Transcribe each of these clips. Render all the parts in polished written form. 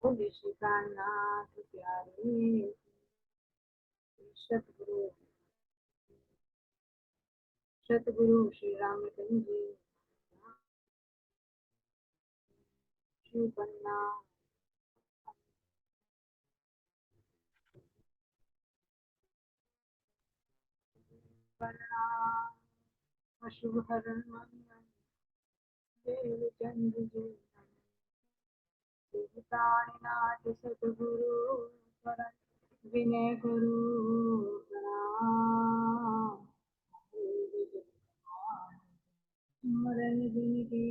श्री प्राणनाथ प्यारे सतगुरु श्री रामचंद्र जी श्री पन्ना अशुभ हरण मंगल देव चंद्र जी प्राणनाथ सतगुरु शरण विनय गुरु प्रणाम मरण दिन की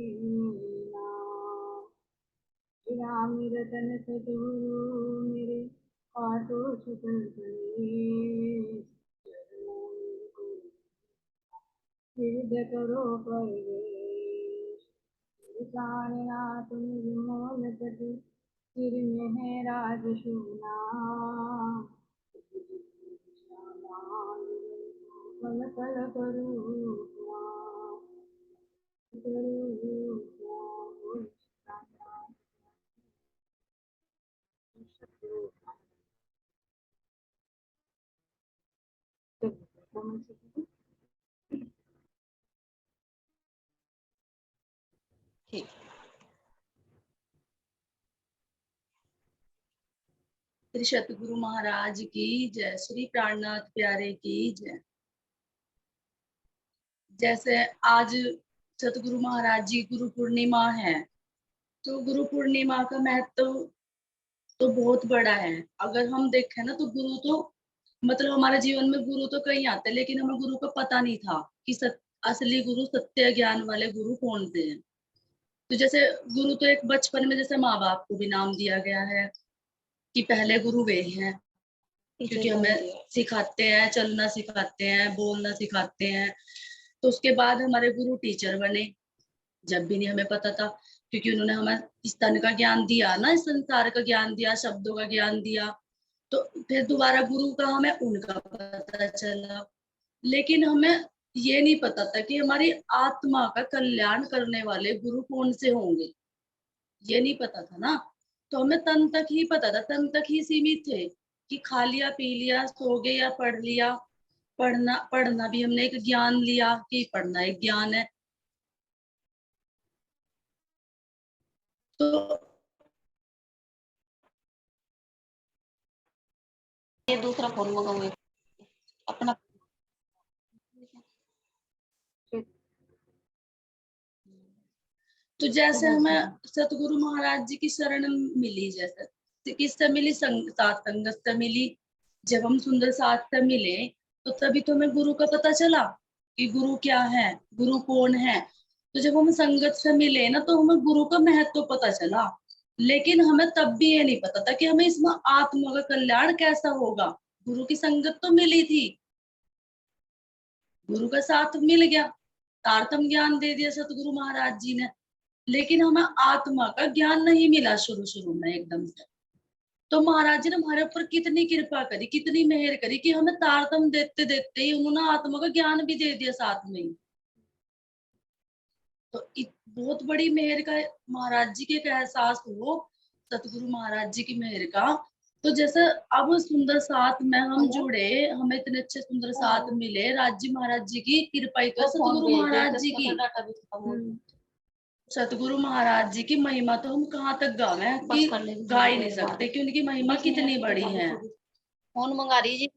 नाम रतन सतगुरु मेरे आटो सुतल हृदय करो प्रवेश प्राणनाथ निर्मोल गति सिर में है राज शूना पल पल करू श्री सतगुरु महाराज की जय, श्री प्राणनाथ प्यारे की जय। जैसे आज सतगुरु महाराज जी गुरु पूर्णिमा है, तो गुरु पूर्णिमा का महत्व तो बहुत बड़ा है। अगर हम देखें ना तो गुरु तो मतलब हमारे जीवन में गुरु तो कई आते हैं, लेकिन हमें गुरु का पता नहीं था कि असली गुरु, सत्य ज्ञान वाले गुरु कौन से हैं। तो जैसे गुरु तो एक बचपन में जैसे माँ बाप को भी नाम दिया गया है कि पहले गुरु वे हैं, क्योंकि हमें सिखाते हैं, चलना सिखाते हैं, बोलना सिखाते हैं। तो उसके बाद हमारे गुरु टीचर बने, जब भी नहीं हमें पता था, क्योंकि उन्होंने हमें इस तन का ज्ञान दिया ना, इस संसार का ज्ञान दिया, शब्दों का ज्ञान दिया। तो फिर दोबारा गुरु का हमें उनका पता चला, लेकिन हमें ये नहीं पता था कि हमारी आत्मा का कल्याण करने वाले गुरु कौन से होंगे, ये नहीं पता था ना। तो हमें तन तक ही पता था, तन तक ही सीमित थे कि खा लिया, पी लिया, सो गए या पढ़ लिया। पढ़ना भी हमने एक ज्ञान लिया कि पढ़ना एक ज्ञान है। तो ये दूसरा फोन मंगाऊंगी अपना। तो जैसे हमें सतगुरु महाराज जी की शरण मिली, जैसे किससे मिली, सात संगत से मिली। जब हम सुंदर साथ से मिले तो तभी तो हमें गुरु का पता चला कि गुरु क्या है, गुरु कौन है। तो जब हम संगत से मिले ना तो हमें गुरु का महत्व पता चला, लेकिन हमें तब भी ये नहीं पता था कि हमें इसमें आत्मा का कल्याण कैसा होगा। गुरु की संगत तो मिली थी, गुरु का साथ मिल गया, तारतम ज्ञान दे दिया सतगुरु महाराज जी ने, लेकिन हमें आत्मा का ज्ञान नहीं मिला शुरू में एकदम से। तो महाराज जी ने हमारे ऊपर कितनी कृपा करी, कितनी मेहर करी कि हमें तारतम देते देते ही उन्होंने आत्मा का ज्ञान भी दे दिया साथ में ही। तो बहुत बड़ी मेहर का महाराज जी के एक एहसास हो, सतगुरु महाराज जी की मेहर का। तो जैसे अब सुंदर साथ में हम जुड़े, हमें इतने अच्छे सुंदर साथ मिले, राज्य महाराज जी की कृपा ही तो सतगुरु महाराज जी की। सतगुरु महाराज जी की महिमा तो हम कहाँ तक गावे कि गा ही नहीं सकते, कि उनकी महिमा कितनी बड़ी है। फोन मंगा रही जी।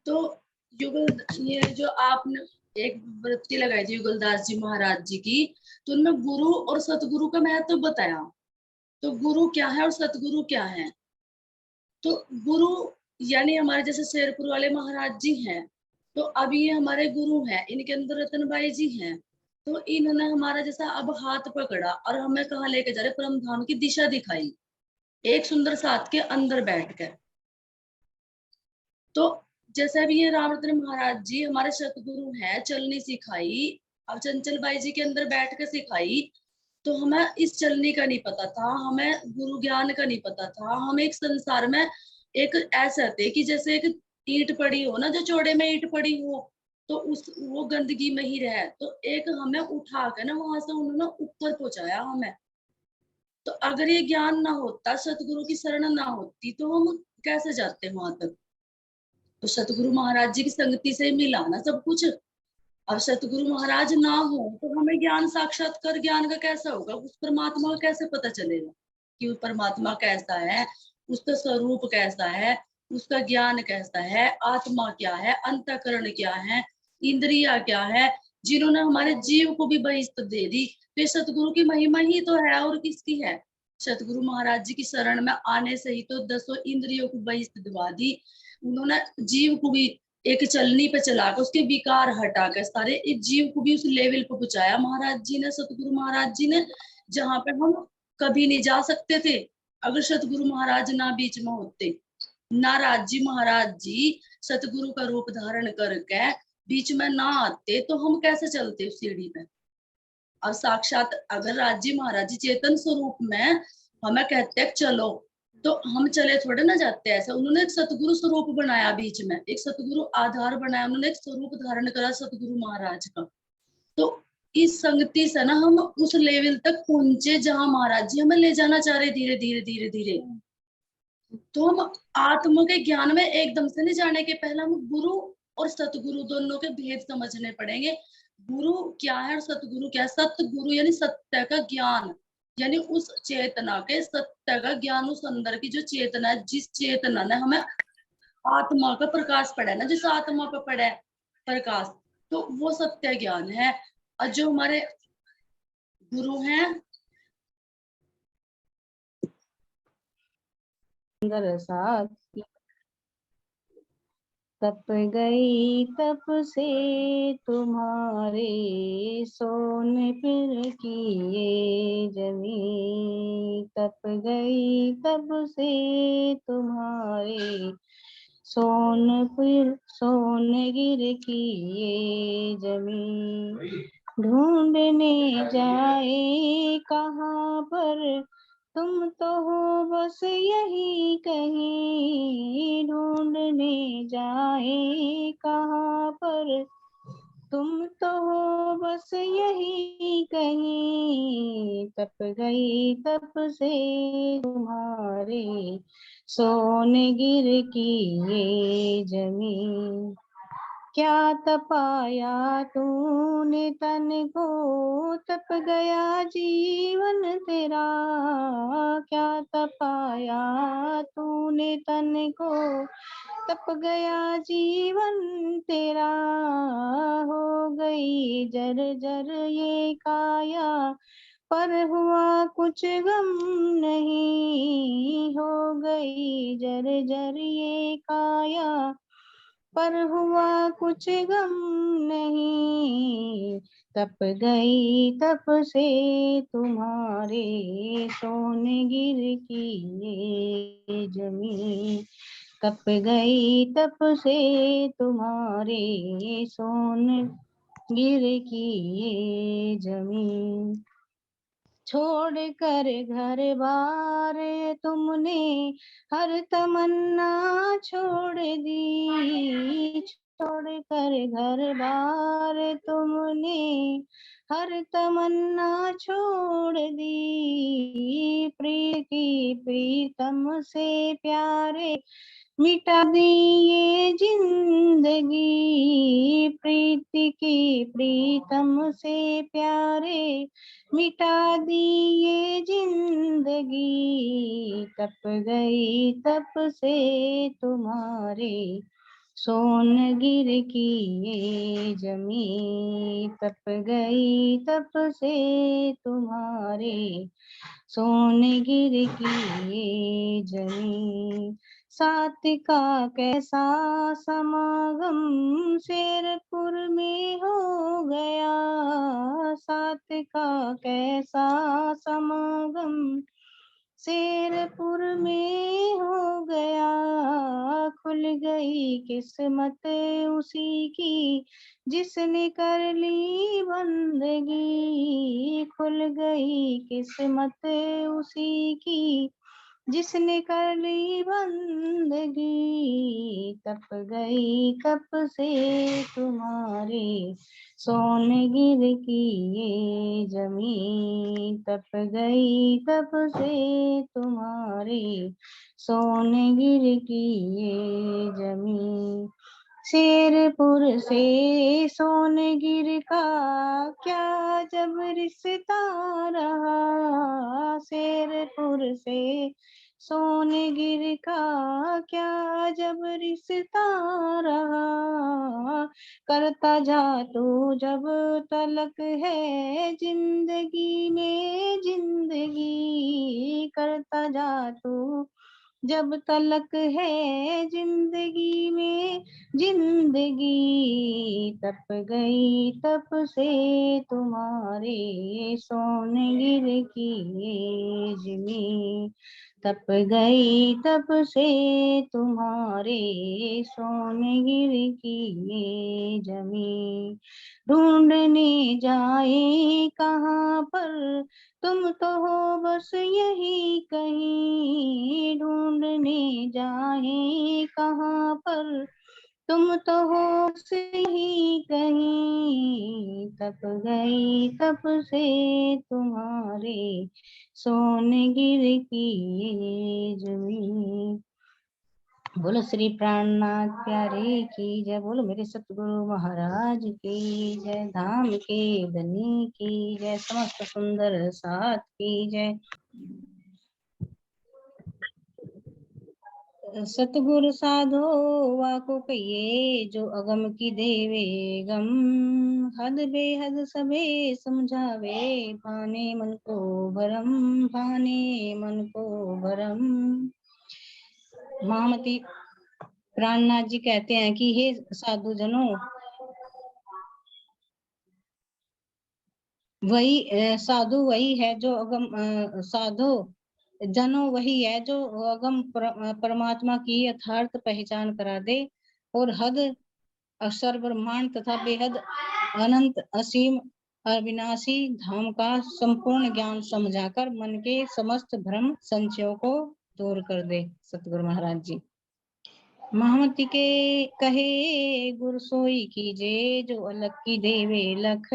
तो ये जो आपने एक वृत्ति लगाई थी युगलदास जी महाराज जी की, तो उनमें गुरु और सतगुरु का महत्व बताया। तो गुरु क्या है और सतगुरु क्या है। तो गुरु यानी हमारे जैसे शेरपुर वाले महाराज जी हैं, तो अब ये हमारे गुरु हैं, इनके अंदर रतनबाई जी हैं। तो इन्होंने हमारा जैसा अब हाथ पकड़ा और हमें कहाँ लेके जा रहे, परम धाम की दिशा दिखाई, एक सुंदर साथ के अंदर बैठ कर। तो जैसे अभी ये रामरतन महाराज जी हमारे सतगुरु हैं, चलनी सिखाई, अब चंचल बाई जी के अंदर बैठ कर सिखाई। तो हमें इस चलनी का नहीं पता था, हमें गुरु ज्ञान का नहीं पता था। हम एक संसार में एक ऐसे थे कि जैसे एक ईंट पड़ी हो ना, जो चौड़े में ईंट पड़ी हो, तो उस वो गंदगी में ही रहे, तो एक हमें उठा के ना वहां से उन्होंने ऊपर पहुंचाया हमें। तो अगर ये ज्ञान ना होता, सतगुरु की शरण ना होती, तो हम कैसे जाते वहां तक। तो सतगुरु महाराज जी की संगति से ही मिला ना सब कुछ। अब सतगुरु महाराज ना हो तो हमें ज्ञान, साक्षात्कार ज्ञान का कैसा होगा, उस परमात्मा का कैसे पता चलेगा कि वो परमात्मा कैसा है, उसका स्वरूप कैसा है, उसका ज्ञान कैसा है, आत्मा क्या है, अंतःकरण क्या है, इंद्रिया क्या है, जिन्होंने हमारे जीव को भी बहिष्ठ दे दी। तो ये सतगुरु की महिमा ही तो है, और किसकी है। सतगुरु महाराज जी की शरण में आने से ही तो 10 इंद्रियों को बहिष्ठ दिवा दी उन्होंने। जीव को भी एक चलनी पे चला कर उसके विकार हटा कर सारे एक जीव को भी उस लेवल पे पहुंचाया महाराज जी ने, सतगुरु महाराज जी ने, जहां पे हम कभी नहीं जा सकते थे अगर सतगुरु महाराज ना बीच में होते। नाराज जी महाराज जी सतगुरु का रूप धारण करके बीच में ना आते तो हम कैसे चलते उस सीढ़ी पे। और साक्षात अगर राज जी महाराज जी चेतन स्वरूप में हमें कहते हैं चलो, तो हम चले थोड़े ना जाते। ऐसा उन्होंने एक सतगुरु स्वरूप बनाया, बीच में एक सतगुरु आधार बनाया, उन्होंने एक स्वरूप धारण करा सतगुरु महाराज का। तो इस संगति से ना हम उस लेवल तक पहुंचे जहां महाराज जी हमें ले जाना चाह रहे, धीरे धीरे धीरे धीरे। तो हम आत्मा के ज्ञान में एकदम से नहीं जाने के, पहले हम गुरु और सतगुरु दोनों के भेद समझने पड़ेंगे। गुरु क्या है और सतगुरु क्या है। सतगुरु यानी सत्य का ज्ञान, यानी उस चेतना के सत्य का ज्ञान, उस अंदर की जो चेतना है, जिस चेतना ने हमें आत्मा का प्रकाश पड़ा है ना, जिस आत्मा पे पड़ा है प्रकाश, तो वो सत्य ज्ञान है। और जो हमारे गुरु हैं, साथ तप गई तप से तुम्हारे सोन फिर किए जमी। तप गई तप से तुम्हारे सोन फिर सोन गिर किए जमी। ढूंढने जाए कहाँ पर तुम तो हो बस यही कहीं। ढूंढने जाए कहाँ पर तुम तो हो बस यही कहीं। तप गई तप से तुम्हारे सोन गिर की ये जमीन। क्या तपाया तूने तन को तप गया जीवन तेरा। क्या तपाया तूने तन को तप गया जीवन तेरा। हो गई जर जर ये काया पर हुआ कुछ गम नहीं। हो गई जर जर ये काया पर हुआ कुछ गम नहीं। तप गई तप से तुम्हारे सोन गिर की ये जमीन। तप गई तप से तुम्हारे सोन गिर की ये जमीन। छोड़ कर घर बार तुमने हर तमन्ना छोड़ दी। छोड़ कर घर बार तुमने हर तमन्ना छोड़ दी। प्रिय की प्रीतम से प्यारे मिटा दी ये जिंदगी। प्रीति की प्रीतम से प्यारे मिटा दी ये जिंदगी। तप गई तप से तुम्हारे सोन गिर की ये जमी। तप गई तप से तुम्हारे सोन गिर की ये जमी। सात का कैसा समागम शेरपुर में हो गया। सात का कैसा समागम शेरपुर में हो गया। खुल गई किस्मत उसी की जिसने कर ली बंदगी। खुल गई किस्मत उसी की जिसने कर ली बंदगी तप गई कप से तुम्हारी सोनगिर की ये जमी तप गई कप से तुम्हारी सोनगिर की ये जमी शेरपुर से सोनगिर का क्या जब रिश्ता रहा शेरपुर से सोनगिर का क्या जब रिश्ता रहा करता जा तू जब तलक है जिंदगी में जिंदगी करता जा तू जब तलक है जिंदगी में जिंदगी तप गई तप से तुम्हारे सोनगिर की ये जिमी तप गई तप से तुम्हारे सोनगिर की ये जमी ढूंढने जाए कहाँ पर तुम तो हो बस यही कहीं ढूंढने जाए कहाँ पर तुम तो हो बस यही कहीं तप गई तप से तुम्हारे सोनगिर की ये जमी बोलो श्री प्राणनाथ प्यारे की जय बोलो मेरे सतगुरु महाराज की जय धाम के धनी की जय समस्त सुंदर साथ की जय सतगुरु साधो वाको कहिए जो अगम की देवे गम हद बेहद सबे समझावे भाने मन को भरम भाने मन को भरम महामती प्राणनाथ जी कहते हैं कि हे साधु जनों वही साधु वही है जो अगम साधु जनो वही है जो अगम परमात्मा की यथार्थ पहचान करा दे और हद अक्षर ब्रह्मांड तथा बेहद अनंत असीम अविनाशी धाम का संपूर्ण ज्ञान समझाकर मन के समस्त भ्रम संशयों को दूर कर दे सतगुरु महाराज जी महामती के कहे गुरु सोई कीजे जो अलग की देवे लख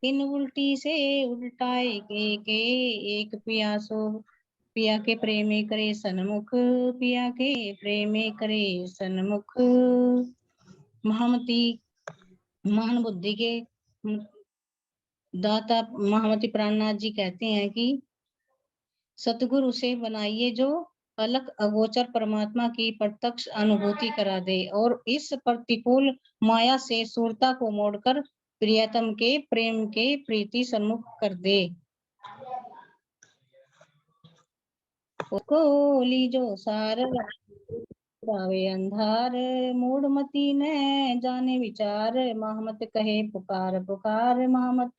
इन उल्टी से उल्टाए के एक पियासो पिया के प्रेमे करे सन्मुख पिया के प्रेमे करे सन्मुख महामती महान बुद्धि के दाता महामती प्राणनाथ जी कहते हैं कि सतगुरु से बनाइए जो अलग अगोचर परमात्मा की प्रत्यक्ष अनुभूति करा दे और इस प्रतिकूल माया से सूरता को मोड़कर प्रियतम के प्रेम के प्रीति सन्मुख कर दे कोली जो सार पावे अंधार मूढ़मती ने जाने विचार महामत कहे पुकार पुकार महामत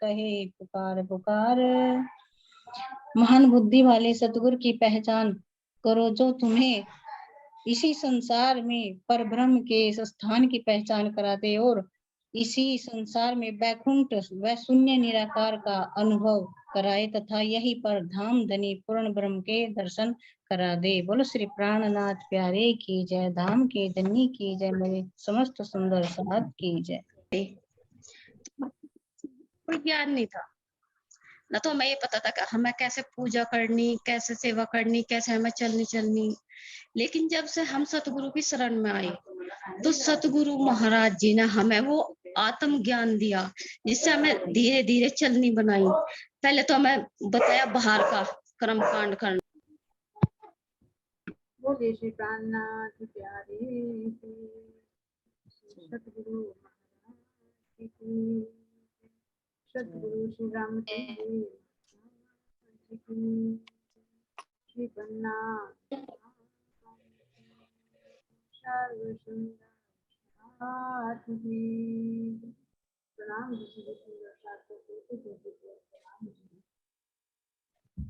कहे पुकार पुकार महान बुद्धि वाले सतगुरु की पहचान करो जो तुम्हें इसी संसार में परब्रह्म के स्थान की पहचान कराते और इसी संसार में वैकुंठ व शून्य निराकार का अनुभव कराए तथा यही पर धाम धनी पूर्ण ब्रह्म के दर्शन करा दे बोलो श्री प्राणनाथ प्यारे की जय धाम के धनी की जय मेरे समस्त सुंदर साथ की जय कोई ज्ञान नहीं था ना तो हमें ये पता था कि हमें कैसे पूजा करनी कैसे सेवा करनी कैसे हमें चलनी लेकिन जब से हम सतगुरु की शरण में आए तो सतगुरु महाराज जी ने हमें वो आत्म ज्ञान दिया जिससे हमें धीरे धीरे चलनी बनाई पहले तो हमें बताया बाहर का कर्म कांड करना बोले श्री प्राणनाथ प्यारे सतगुरु महाराज की सतगुरु श्री रामचंद्र जी की श्री पन्नाथ सर्व सुंदर साथ की प्रणाम जी सुंदर साथ को